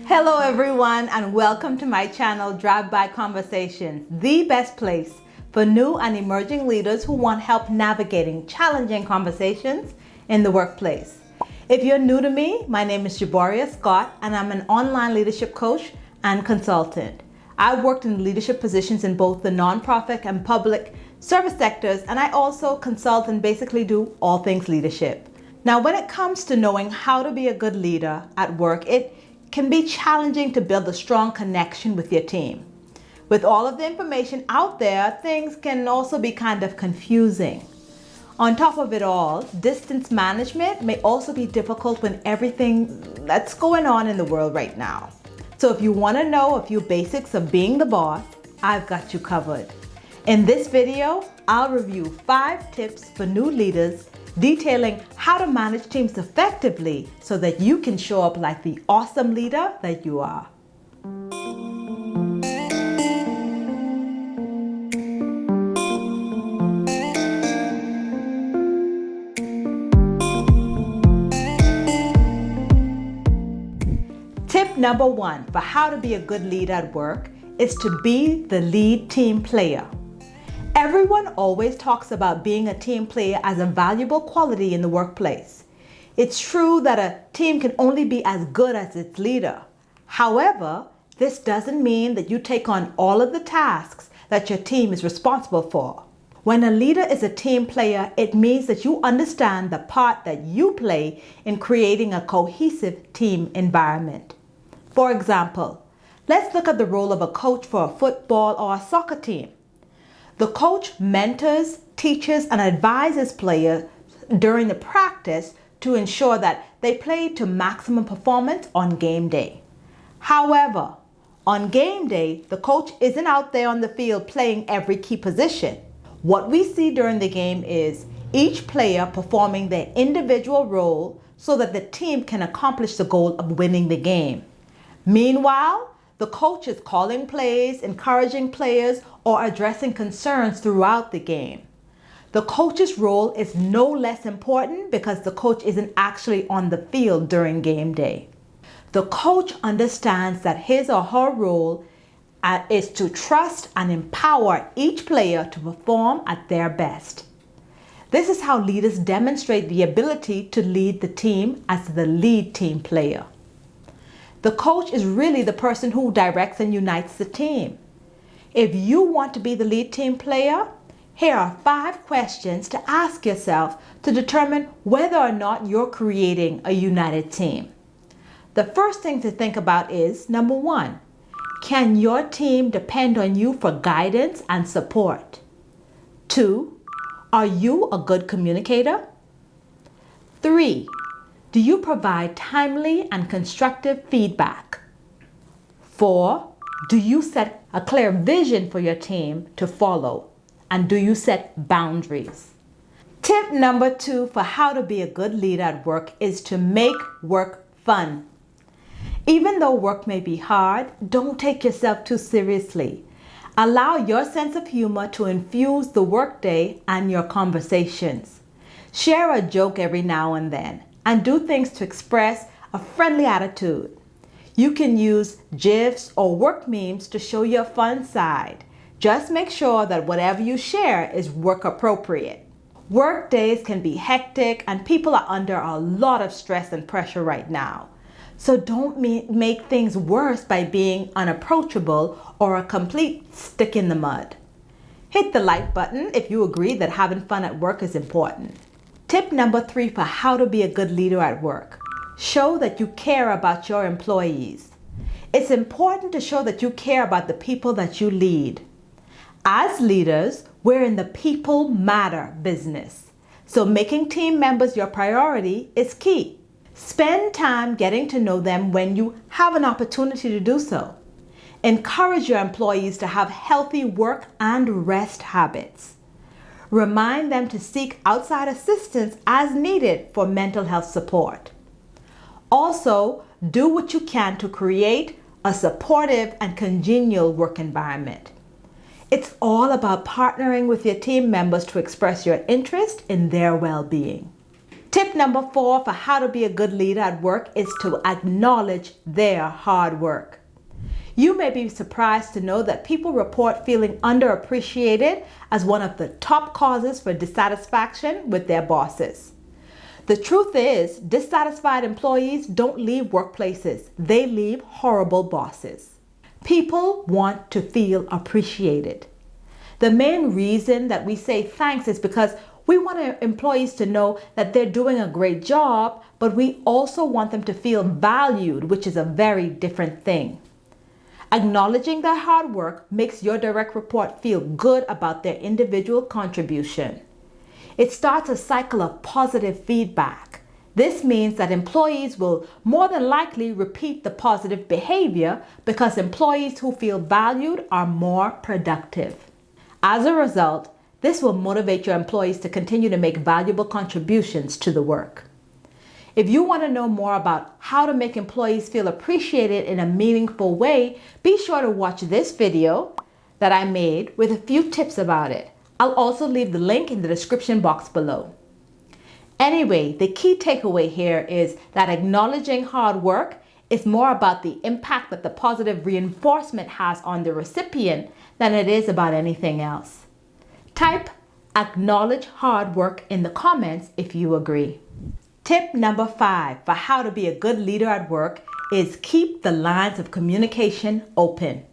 Hello everyone and welcome to my channel Drive-By Conversations, the best place for new and emerging leaders who want help navigating challenging conversations in the workplace. If you're new to me, my name is Jaboria Scott and I'm an online leadership coach and consultant. I've worked in leadership positions in both the nonprofit and public service sectors, and I also consult and basically do all things leadership. Now, when it comes to knowing how to be a good leader at work, it can be challenging to build a strong connection with your team. With all of the information out there, things can also be kind of confusing. On top of it all, distance management may also be difficult when everything that's going on in the world right now. So if you want to know a few basics of being the boss, I've got you covered. In this video, I'll review 5 tips for new leaders detailing how to manage teams effectively so that you can show up like the awesome leader that you are. Tip number 1 for how to be a good leader at work is to be the lead team player. Everyone always talks about being a team player as a valuable quality in the workplace. It's true that a team can only be as good as its leader. However, this doesn't mean that you take on all of the tasks that your team is responsible for. When a leader is a team player, it means that you understand the part that you play in creating a cohesive team environment. For example, let's look at the role of a coach for a football or a soccer team. The coach mentors, teaches, and advises players during the practice to ensure that they play to maximum performance on game day. However, on game day, the coach isn't out there on the field playing every key position. What we see during the game is each player performing their individual role so that the team can accomplish the goal of winning the game. Meanwhile, the coach is calling plays, encouraging players, or addressing concerns throughout the game. The coach's role is no less important because the coach isn't actually on the field during game day. The coach understands that his or her role is to trust and empower each player to perform at their best. This is how leaders demonstrate the ability to lead the team as the lead team player. The coach is really the person who directs and unites the team. If you want to be the lead team player, here are 5 questions to ask yourself to determine whether or not you're creating a united team. The first thing to think about is, number 1, can your team depend on you for guidance and support? 2, are you a good communicator? 3, do you provide timely and constructive feedback? 4, do you set a clear vision for your team to follow? And do you set boundaries? Tip number 2 for how to be a good leader at work is to make work fun. Even though work may be hard, don't take yourself too seriously. Allow your sense of humor to infuse the workday and your conversations. Share a joke every now and then, and do things to express a friendly attitude. You can use GIFs or work memes to show your fun side. Just make sure that whatever you share is work appropriate. Work days can be hectic and people are under a lot of stress and pressure right now. So don't make things worse by being unapproachable or a complete stick in the mud. Hit the like button if you agree that having fun at work is important. Tip number 3 for how to be a good leader at work. Show that you care about your employees. It's important to show that you care about the people that you lead. As leaders, we're in the people matter business. So making team members your priority is key. Spend time getting to know them when you have an opportunity to do so. Encourage your employees to have healthy work and rest habits. Remind them to seek outside assistance as needed for mental health support. Also, do what you can to create a supportive and congenial work environment. It's all about partnering with your team members to express your interest in their well-being. Tip number 4 for how to be a good leader at work is to acknowledge their hard work. You may be surprised to know that people report feeling underappreciated as one of the top causes for dissatisfaction with their bosses. The truth is, dissatisfied employees don't leave workplaces, they leave horrible bosses. People want to feel appreciated. The main reason that we say thanks is because we want our employees to know that they're doing a great job, but we also want them to feel valued, which is a very different thing. Acknowledging their hard work makes your direct report feel good about their individual contribution. It starts a cycle of positive feedback. This means that employees will more than likely repeat the positive behavior because employees who feel valued are more productive. As a result, this will motivate your employees to continue to make valuable contributions to the work. If you want to know more about how to make employees feel appreciated in a meaningful way, be sure to watch this video that I made with a few tips about it. I'll also leave the link in the description box below. Anyway, the key takeaway here is that acknowledging hard work is more about the impact that the positive reinforcement has on the recipient than it is about anything else. Type "acknowledge hard work" in the comments if you agree. Tip number 5 for how to be a good leader at work is keep the lines of communication open.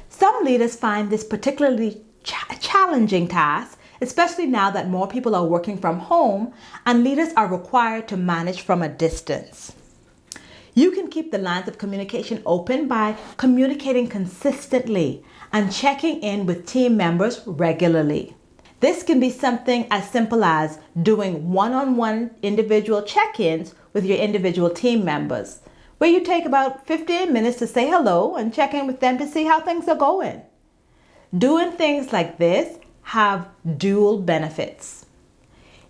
Some leaders find this particularly challenging task, especially now that more people are working from home and leaders are required to manage from a distance. You can keep the lines of communication open by communicating consistently and checking in with team members regularly. This can be something as simple as doing one-on-one individual check-ins with your individual team members, where you take about 15 minutes to say hello and check in with them to see how things are going. Doing things like this have dual benefits.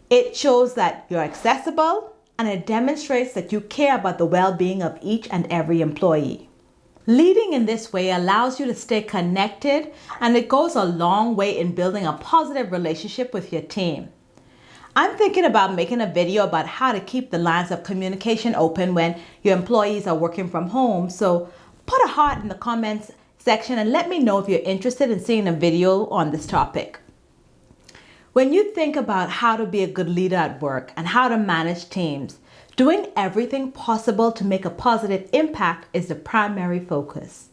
It shows that you're accessible, and it demonstrates that you care about the well-being of each and every employee. Leading in this way allows you to stay connected, and it goes a long way in building a positive relationship with your team. I'm thinking about making a video about how to keep the lines of communication open when your employees are working from home, so put a heart in the comments section and let me know if you're interested in seeing a video on this topic. When you think about how to be a good leader at work and how to manage teams, doing everything possible to make a positive impact is the primary focus.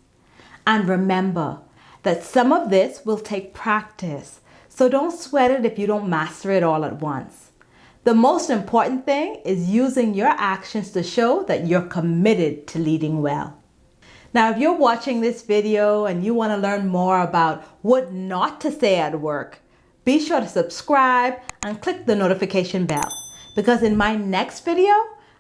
And remember that some of this will take practice, so don't sweat it if you don't master it all at once. The most important thing is using your actions to show that you're committed to leading well. Now, if you're watching this video and you want to learn more about what not to say at work, be sure to subscribe and click the notification bell, because in my next video,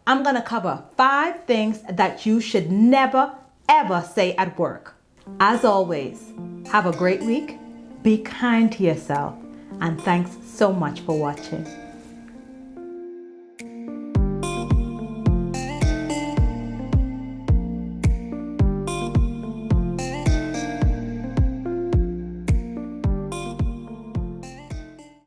I'm going to cover 5 things that you should never, ever say at work. As always, have a great week, be kind to yourself, and thanks so much for watching.